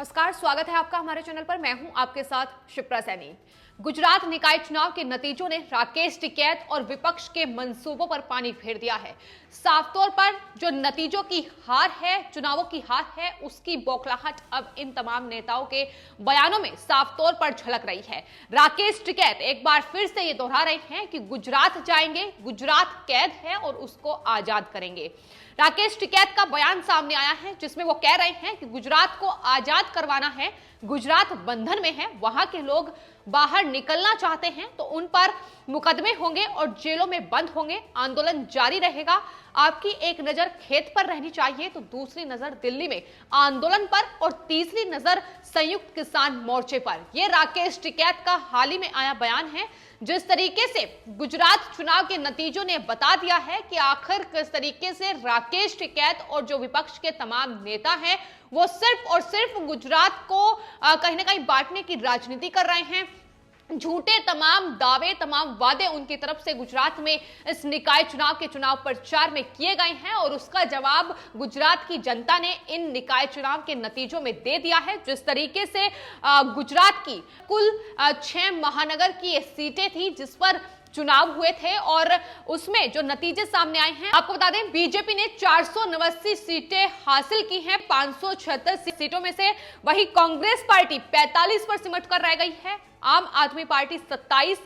नमस्कार, स्वागत है आपका हमारे चैनल पर। मैं हूं आपके साथ शिप्रा सैनी। गुजरात निकाय चुनाव के नतीजों ने राकेश टिकैत और विपक्ष के मंसूबों पर पानी फेर दिया है। साफ तौर पर जो नतीजों की हार है, चुनावों की हार है, उसकी बौखलाहट अब इन तमाम नेताओं के बयानों में साफ तौर पर झलक रही है। राकेश टिकैत एक बार फिर से ये दोहरा रहे हैं कि गुजरात जाएंगे, गुजरात कैद है और उसको आजाद करेंगे। राकेश टिकैत का बयान सामने आया है जिसमें वो कह रहे हैं कि गुजरात को आजाद करवाना है, गुजरात बंधन में है, वहां के लोग बाहर निकलना चाहते हैं तो उन पर मुकदमे होंगे और जेलों में बंद होंगे, आंदोलन जारी रहेगा। आपकी एक नजर खेत पर रहनी चाहिए तो दूसरी नजर दिल्ली में आंदोलन पर और तीसरी नजर संयुक्त किसान मोर्चे पर। यह राकेश टिकैत का हाल ही में आया बयान है। जिस तरीके से गुजरात चुनाव के नतीजों ने बता दिया है कि आखिर किस तरीके से राकेश टिकैत और जो विपक्ष के तमाम नेता हैं वो सिर्फ और सिर्फ गुजरात को कहीं ना कहीं बांटने की राजनीति कर रहे हैं। झूठे तमाम दावे, तमाम वादे उनकी तरफ से गुजरात में इस निकाय चुनाव के चुनाव प्रचार में किए गए हैं और उसका जवाब गुजरात की जनता ने इन निकाय चुनाव के नतीजों में दे दिया है। जिस तरीके से गुजरात की कुल 6 महानगर की सीटें थी जिस पर चुनाव हुए थे और उसमें जो नतीजे सामने आए हैं, आपको बता दें बीजेपी ने 489 सीटें हासिल की हैं 576 सीटों में से। वही कांग्रेस पार्टी 45 पर सिमट कर रह गई है, आम आदमी पार्टी 27,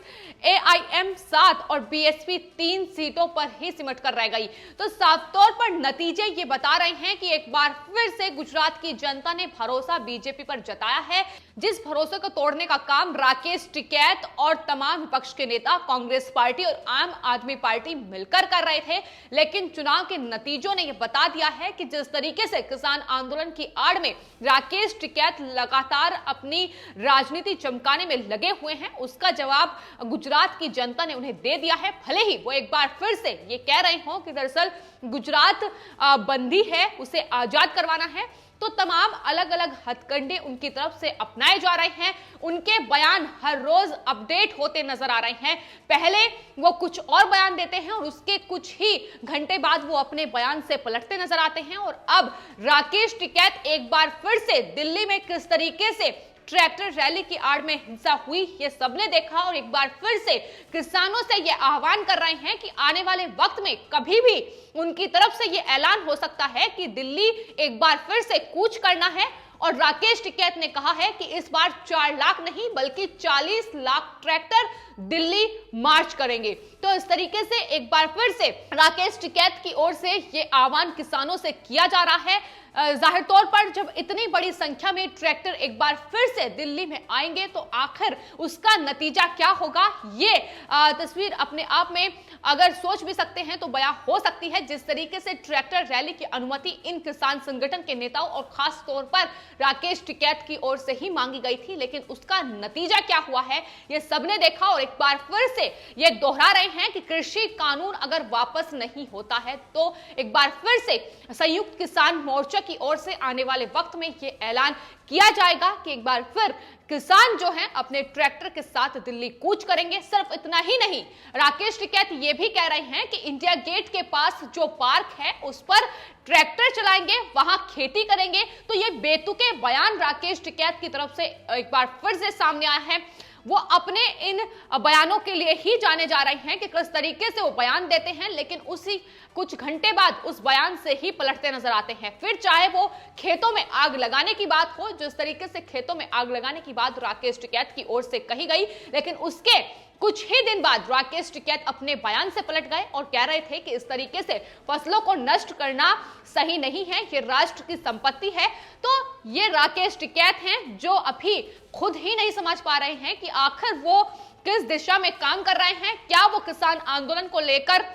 एआईएम 7 और बीएसपी 3 सीटों पर ही सिमट कर रह गई। तो साफ तौर पर नतीजे ये बता रहे हैं कि एक बार फिर से गुजरात की जनता ने भरोसा बीजेपी पर जताया है। जिस भरोसे को तोड़ने का काम राकेश टिकैत और तमाम विपक्ष के नेता कांग्रेस पार्टी और आम आदमी पार्टी मिलकर कर रहे थे, लेकिन चुनाव के नतीजों ने यह बता दिया है कि जिस तरीके से किसान आंदोलन की आड़ में राकेश टिकैत लगातार अपनी राजनीति चमकाने में लगे हुए हैं, उसका जवाब गुजरात की जनता ने उन्हें दे दिया है। भले ही वो एक बार फिर से ये कह रहे हो कि दरअसल गुजरात बंदी है, उसे आजाद करवाना है, तो तमाम अलग अलग हथकंडे उनकी तरफ से अपनाए जा रहे हैं। उनके बयान हर रोज अपडेट होते नजर आ रहे हैं। पहले वो कुछ और बयान देते हैं और उसके कुछ ही घंटे बाद वो अपने बयान से पलटते नजर आते हैं। और अब राकेश टिकैत एक बार फिर से दिल्ली में किस तरीके से ट्रैक्टर रैली की आड़ में हिंसा हुई ये सबने देखा और एक बार फिर से किसानों से ये आह्वान कर रहे हैं कि आने वाले वक्त में कभी भी उनकी तरफ से ये ऐलान हो सकता है कि दिल्ली एक बार फिर से कूच करना है। और राकेश टिकैत ने कहा है कि इस बार 4 लाख नहीं बल्कि 40 लाख ट्रैक्टर दिल्ली मार्च करेंगे। तो इस तरीके से एक बार फिर से राकेश टिकैत की ओर से ये आह्वान किसानों से किया जा रहा है। जाहिर तौर पर जब इतनी बड़ी संख्या में ट्रैक्टर एक बार फिर से दिल्ली में आएंगे तो आखिर उसका नतीजा क्या होगा, ये तस्वीर अपने आप में अगर सोच भी सकते हैं तो बयां हो सकती है। जिस तरीके से ट्रैक्टर रैली की अनुमति इन किसान संगठन के नेताओं और खास तौर पर राकेश टिकैत की ओर से ही मांगी गई थी, लेकिन उसका नतीजा क्या हुआ है ये सबने देखा। और एक बार फिर से ये दोहरा रहे हैं कि कृषि कानून अगर वापस नहीं होता है तो एक बार फिर से संयुक्त किसान मोर्चा की ओर से आने वाले वक्त में ये ऐलान किया जाएगा कि एक बार फिर किसान जो हैं अपने ट्रैक्टर के साथ दिल्ली कूच करेंगे। सिर्फ इतना ही नहीं, राकेश टिकैत ये भी कह रहे हैं कि इंडिया गेट के पास जो पार्क है उस पर ट्रैक्टर चलाएंगे, वहां खेती करेंगे। तो ये बेतुके बयान राकेश टिकैत की तरफ से एक बार फिर से सामने आया है। वो अपने इन बयानों के लिए ही जाने जा रहे हैं कि किस तरीके से वो बयान देते हैं, लेकिन उसी कुछ घंटे बाद उस बयान से ही पलटते नजर आते हैं। फिर चाहे वो खेतों में आग लगाने की बात हो, जिस तरीके से खेतों में आग लगाने की बात राकेश टिकैत की ओर से कही गई, लेकिन उसके कुछ ही दिन बाद राकेश टिकैत अपने बयान से पलट गए और कह रहे थे कि इस तरीके से फसलों को नष्ट करना सही नहीं है, ये राष्ट्र की संपत्ति है। तो ये राकेश टिकैत हैं जो अभी खुद ही नहीं समझ पा रहे हैं कि आखिर वो किस दिशा में काम कर रहे हैं। क्या वो किसान आंदोलन को लेकर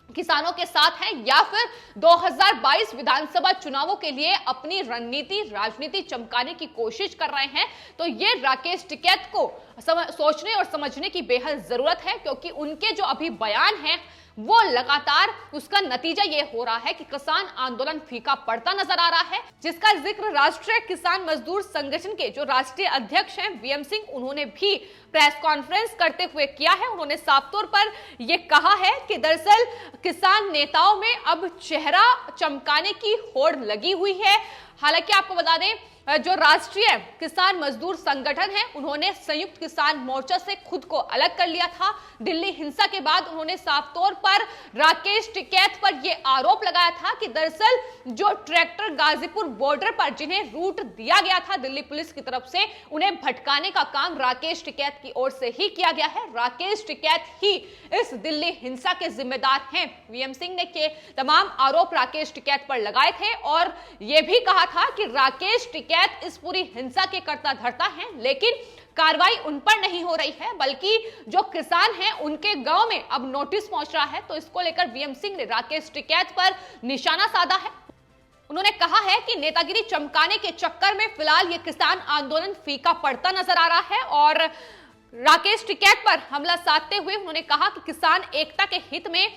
किसानों के साथ हैं या फिर 2022 विधानसभा चुनावों के लिए अपनी रणनीति राजनीति चमकाने की कोशिश कर रहे हैं। तो ये राकेश टिकैत को सोचने और समझने की बेहद जरूरत है, क्योंकि उनके जो अभी बयान हैं वो लगातार उसका नतीजा ये हो रहा है कि किसान आंदोलन फीका पड़ता नजर आ रहा है, जिसका जिक्र राष्ट्रीय किसान मजदूर संगठन के जो राष्ट्रीय अध्यक्ष हैं वीएम सिंह, उन्होंने भी प्रेस कॉन्फ्रेंस करते हुए किया है। उन्होंने साफ तौर पर यह कहा है कि दरअसल किसान नेताओं में अब चेहरा चमकाने की होड़ लगी हुई है। हालांकि आपको बता दें, जो राष्ट्रीय किसान मजदूर संगठन है, उन्होंने संयुक्त किसान मोर्चा से खुद को अलग कर लिया था। दिल्ली हिंसा के बाद उन्होंने साफ तौर पर राकेश टिकैत पर यह आरोप लगाया था कि दरअसल जो ट्रैक्टर गाजीपुर बॉर्डर पर जिन्हें रूट दिया गया था दिल्ली पुलिस की तरफ से, उन्हें भटकाने का काम राकेश टिकैत की ओर से ही किया गया है। राकेश टिकैत ही इस दिल्ली हिंसा के जिम्मेदार हैं। वीएम सिंह ने के तमाम आरोप राकेश टिकैत पर लगाए थे और यह भी कहा था कि राकेश टिकैत इस पूरी हिंसा के कर्ता धर्ता हैं, लेकिन कार्रवाई उन पर नहीं हो रही है, बल्कि जो किसान हैं उनके गांव में अब नोटिस पहुंच रहा है। तो इसको लेकर वीएम सिंह ने राकेश टिकैत पर निशाना साधा है। उन्होंने कहा है कि नेतागिरी चमकाने के चक्कर में फिलहाल ये किसान आंदोलन फीका पड़ता नजर आ रहा है और राकेश टिकैत पर हमला साधते हुए उन्होंने कहा कि किसान एकता के हित में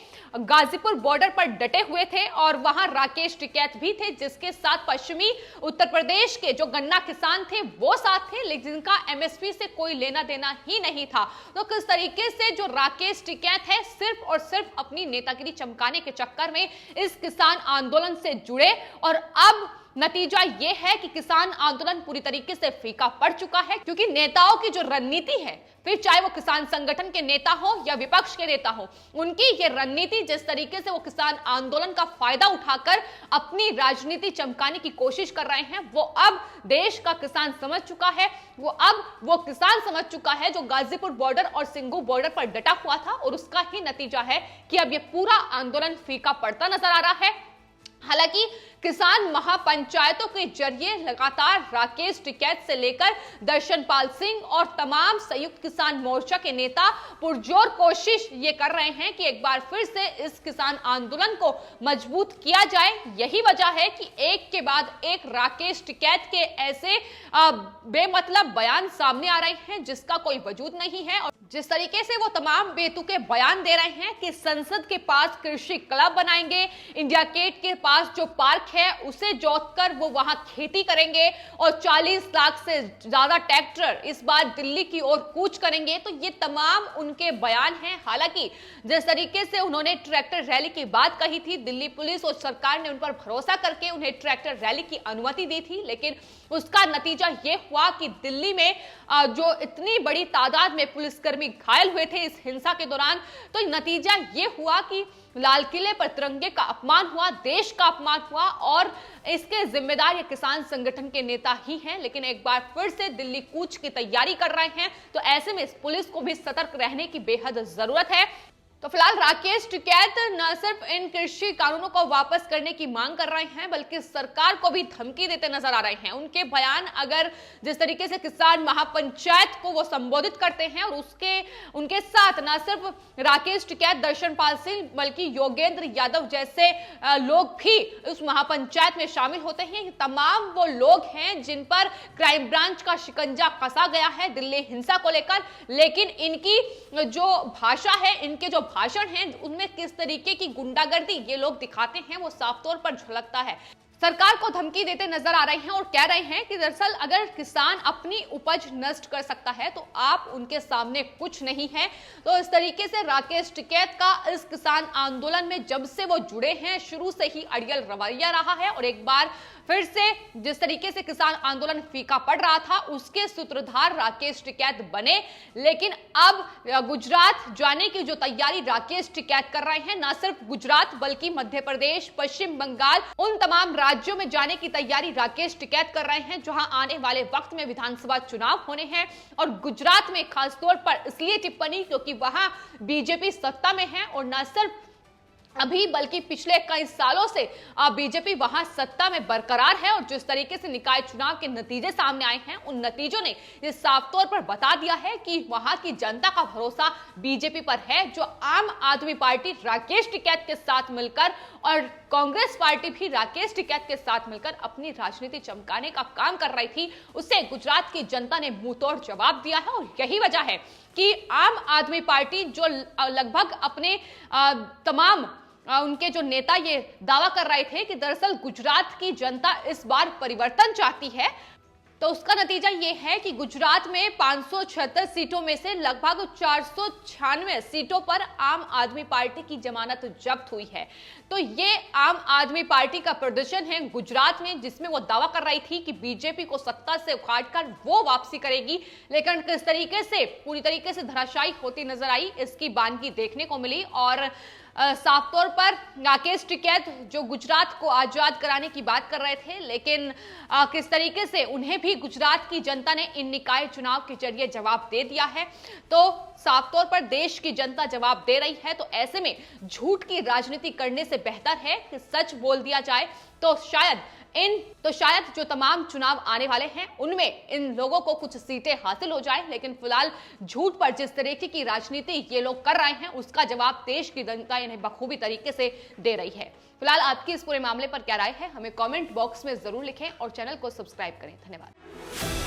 गाजीपुर बॉर्डर पर डटे हुए थे और वहां राकेश टिकैत भी थे, जिसके साथ पश्चिमी उत्तर प्रदेश के जो गन्ना किसान थे वो साथ थे, लेकिन जिनका एमएसपी से कोई लेना देना ही नहीं था। तो किस तरीके से जो राकेश टिकैत है सिर्फ और सिर्फ अपनी नेतागिरी चमकाने के चक्कर में इस किसान आंदोलन से जुड़े और अब नतीजा यह है कि किसान आंदोलन पूरी तरीके से फीका पड़ चुका है, क्योंकि नेताओं की जो रणनीति है, फिर चाहे वो किसान संगठन के नेता हो या विपक्ष के नेता हो, उनकी ये रणनीति जिस तरीके से वो किसान आंदोलन का फायदा उठाकर अपनी राजनीति चमकाने की कोशिश कर रहे हैं, वो अब देश का किसान समझ चुका है। वो किसान समझ चुका है जो गाजीपुर बॉर्डर और सिंगू बॉर्डर पर डटा हुआ था और उसका ही नतीजा है कि अब ये पूरा आंदोलन फीका पड़ता नजर आ रहा है। हालांकि किसान महापंचायतों के जरिए लगातार राकेश टिकैत से लेकर दर्शनपाल सिंह और तमाम संयुक्त किसान मोर्चा के नेता पुरजोर कोशिश ये कर रहे हैं कि एक बार फिर से इस किसान आंदोलन को मजबूत किया जाए। यही वजह है कि एक के बाद एक राकेश टिकैत के ऐसे बेमतलब बयान सामने आ रहे हैं जिसका कोई वजूद नहीं है और जिस तरीके से वो तमाम बेतुके बयान दे रहे हैं कि संसद के पास कृषि क्लब बनाएंगे, इंडिया गेट के पास जो पार्क है उसे जोतकर वो वहां खेती करेंगे और 40 लाख से ज्यादा ट्रैक्टर इस बार दिल्ली की ओर कूच करेंगे, तो ये तमाम उनके बयान हैं। हालांकि जिस तरीके से उन्होंने ट्रैक्टर रैली की बात कही थी, दिल्ली पुलिस और सरकार ने उन पर भरोसा करके उन्हें ट्रैक्टर रैली की अनुमति दी थी, लेकिन उसका नतीजा ये हुआ कि दिल्ली में जो इतनी बड़ी तादाद में पुलिसकर्मी घायल हुए थे इस हिंसा के दौरान, तो नतीजा ये हुआ कि लाल किले पर तिरंगे का अपमान हुआ, देश का अपमान हुआ और इसके जिम्मेदार ये किसान संगठन के नेता ही हैं। लेकिन एक बार फिर से दिल्ली कूच की तैयारी कर रहे हैं, तो ऐसे में इस पुलिस को भी सतर्क रहने की बेहद जरूरत है। तो फिलहाल राकेश टिकैत न सिर्फ इन कृषि कानूनों को वापस करने की मांग कर रहे हैं, बल्कि सरकार को भी धमकी देते नजर आ रहे हैं। उनके बयान अगर जिस तरीके से किसान महापंचायत को वो संबोधित करते हैं और उनके साथ न सिर्फ राकेश टिकैत, दर्शनपाल सिंह, बल्कि योगेंद्र यादव जैसे लोग भी उस महापंचायत में शामिल होते हैं। तमाम वो लोग हैं जिन पर क्राइम ब्रांच का शिकंजा कसा गया है दिल्ली हिंसा को लेकर, लेकिन इनकी जो भाषा है, इनके जो भाषण हैं, उनमें किस तरीके की गुंडागर्दी ये लोग दिखाते हैं वो साफ तौर पर झलकता है। सरकार को धमकी देते नजर आ रहे हैं और कह रहे हैं कि दरअसल अगर किसान अपनी उपज नष्ट कर सकता है तो आप उनके सामने कुछ नहीं है। तो इस तरीके से राकेश टिकैत का इस किसान आंदोलन में जब से वो जुड़े हैं, शुरू से ही अड़ियल रवैया रहा है और एक बार फिर से जिस तरीके से किसान आंदोलन फीका पड़ रहा था उसके सूत्रधार राकेश टिकैत बने। लेकिन अब गुजरात जाने की जो तैयारी राकेश टिकैत कर रहे हैं, न सिर्फ गुजरात बल्कि मध्य प्रदेश, पश्चिम बंगाल, उन तमाम राज्यों में जाने की तैयारी राकेश टिकैत कर रहे हैं जहां आने वाले वक्त में विधानसभा चुनाव होने हैं। और गुजरात में खासतौर पर इसलिए टिप्पणी क्योंकि वहां बीजेपी सत्ता में है और न सिर्फ अभी बल्कि पिछले कई सालों से बीजेपी वहां सत्ता में बरकरार है। और जिस तरीके से निकाय चुनाव के नतीजे सामने आए हैं, उन नतीजों ने ये साफ तौर पर बता दिया है कि वहां की जनता का भरोसा बीजेपी पर है। जो आम आदमी पार्टी राकेश टिकैत के साथ मिलकर और कांग्रेस पार्टी भी राकेश टिकैत के साथ मिलकर अपनी राजनीति चमकाने का काम कर रही थी, उससे गुजरात की जनता ने मुंहतोड़ जवाब दिया है। और यही वजह है कि आम आदमी पार्टी जो लगभग अपने तमाम उनके जो नेता ये दावा कर रहे थे कि दरअसल गुजरात की जनता इस बार परिवर्तन चाहती है, तो उसका नतीजा ये है कि गुजरात में 576 सीटों में से लगभग 496 सीटों पर आम आदमी पार्टी की जमानत जब्त हुई है। तो ये आम आदमी पार्टी का प्रदर्शन है गुजरात में, जिसमें वो दावा कर रही थी कि बीजेपी को सत्ता से उखाड़कर वो वापसी करेगी, लेकिन किस तरीके से पूरी तरीके से धराशायी होती नजर आई, इसकी बानगी देखने को मिली। और साफ तौर पर राकेश टिकैत जो गुजरात को आजाद कराने की बात कर रहे थे, लेकिन किस तरीके से उन्हें भी गुजरात की जनता ने इन निकाय चुनाव के जरिए जवाब दे दिया है। तो साफ तौर पर देश की जनता जवाब दे रही है। तो ऐसे में झूठ की राजनीति करने से बेहतर है कि सच बोल दिया जाए। तो शायद जो तमाम चुनाव आने वाले हैं उनमें इन लोगों को कुछ सीटें हासिल हो जाए, लेकिन फिलहाल झूठ पर जिस तरीके की राजनीति ये लोग कर रहे हैं उसका जवाब देश की जनता इन्हें बखूबी तरीके से दे रही है। फिलहाल आपकी इस पूरे मामले पर क्या राय है, हमें कमेंट बॉक्स में जरूर लिखें और चैनल को सब्सक्राइब करें। धन्यवाद।